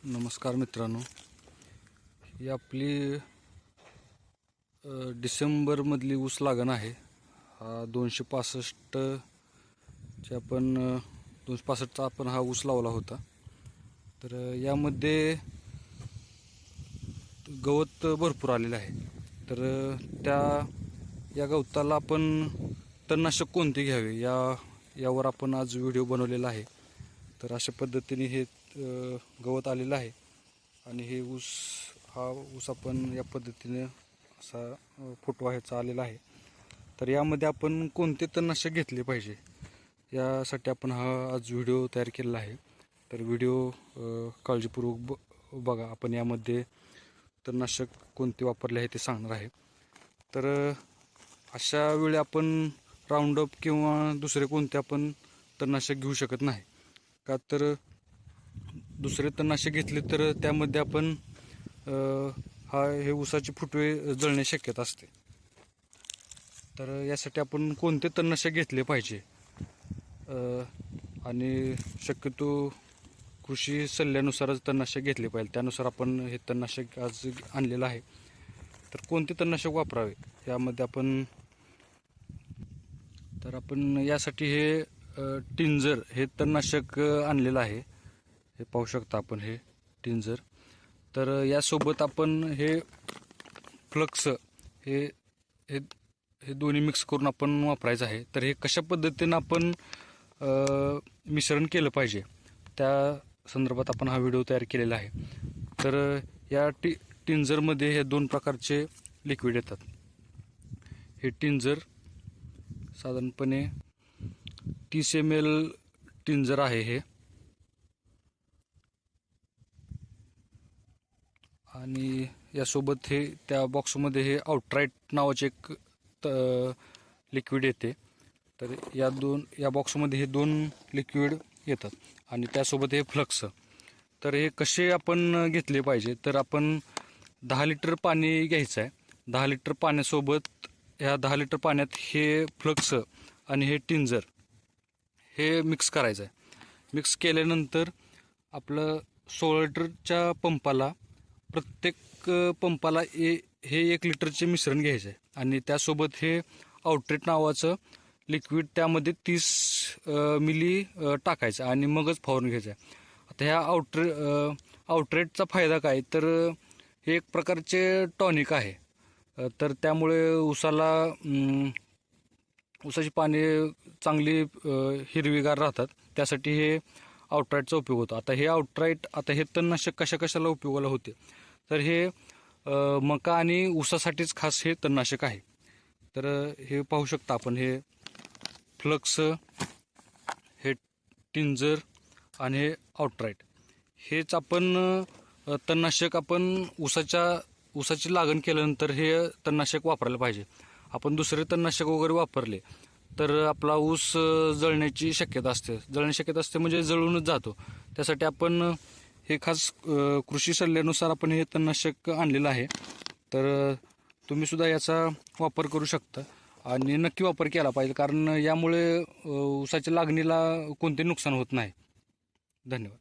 नमस्कार मित्रांनो, ही आपली डिसेंबरमधली ऊस लागण आहे. हा 265 चे आपण 265चा आपण हा ऊस लावला होता. तर यामध्ये गवत भरपूर आलेलं आहे. तर या गवताला आपण तणनाशक कोणते घ्यावे यावर आपण आज व्हिडिओ बनवलेला आहे. तर अशा पद्धतीने हे गवत आलेलं आहे आणि हे हा ऊस आपण या पद्धतीने असा फुटवा ह्याचा आलेला आहे. तर यामध्ये आपण कोणते तणनाशक घेतले पाहिजे यासाठी आपण हा आज व्हिडिओ तयार केलेला आहे. तर व्हिडिओ काळजीपूर्वक बघा. आपण यामध्ये तणनाशक कोणते वापरले आहे ते सांगणार आहे. तर अशा वेळी आपण राऊंडअप किंवा दुसरे कोणते आपण तणनाशक घेऊ शकत नाही का, तर दुसरे तणनाशक घेतले तर त्यामध्ये आपण हे ऊसाचे फुटवे जळण्याची शक्यता असते. तर यासाठी आपण कोणते तणनाशक घेतले पाहिजे आणि शक्यतो कृषी सल्ल्यानुसारच तणनाशक घेतले पाहिजे, त्यानुसार आपण हे तणनाशक आज आणलेलं आहे. तर कोणते तणनाशक वापरावे यामध्ये आपण यासाठी हे टिंजर हे तणनाशक आणलेलं आहे. हे पाहू शकता आपण, हे टिंजर. तर यासोबत आपण हे फ्लक्स हे हे हे दोन्ही मिक्स करून आपण वापरायचं आहे. तर हे कशा पद्धतीनं आपण मिश्रण केलं पाहिजे त्या संदर्भात आपण हा व्हिडिओ तयार केलेला आहे. तर या टिंजरमध्ये हे दोन प्रकारचे लिक्विड येतात. हे टिंजर साधारणपणे 30 ml टिंजर आहे हे, आणि यासोबत हे त्या बॉक्समध्ये हे आउटराईट नावाचे एक लिक्विड येते. तर या बॉक्समध्ये हे दोन लिक्विड येतात आणि त्यासोबत हे फ्लक्स. तर हे कसे आपण घेतले पाहिजे, तर आपण 10 लिटर पाणी घ्यायचं आहे. 10 लिटर पाण्यासोबत ह्या 10 लिटर पाण्यात हे फ्लक्स आणि हे टिंजर हे मिक्स करायचं आहे. मिक्स केल्यानंतर आपलं 16 लिटरच्या पंपाला प्रत्येक पंपाला हे 1 लिटरचे मिश्रण घ्यायचं आहे आणि त्यासोबत हे आउटरेट नावाचं लिक्विड त्यामध्ये 30 मिली टाकायचं आणि मगच फवारून घ्यायचं आहे. आता ह्या आउटरेटचा फायदा काय, तर हे एक प्रकारचे टॉनिक आहे. तर त्यामुळे ऊसाची पाने चांगली हिरवीगार राहतात. त्यासाठी हे आउटराईटचा उपयोग होतो. आता हे तणनाशक कशाला उपयोगाला होते, तर हे मका आणि ऊसासाठीच खास हे तणनाशक आहे. तर हे पाहू शकता आपण, हे फ्लक्स, हे टिंजर आणि हे आउटराईट हेच आपण तणनाशक आपण ऊसाची लागण केल्यानंतर हे तणनाशक वापरायला पाहिजे. आपण दुसरे तणनाशक वगैरे वापरले तर आपला ऊस जळण्याची शक्यता असते म्हणजे जळूनच जातो. त्यासाठी आपण हे खास कृषी सल्ल्यानुसार आपण हे तणनाशक आणलेलं आहे. तर तुम्ही सुद्धा याचा वापर करू शकता आणि नक्की वापर केला पाहिजे, कारण यामुळे ऊसाच्या लागणीला कोणते नुकसान होत नाही. धन्यवाद.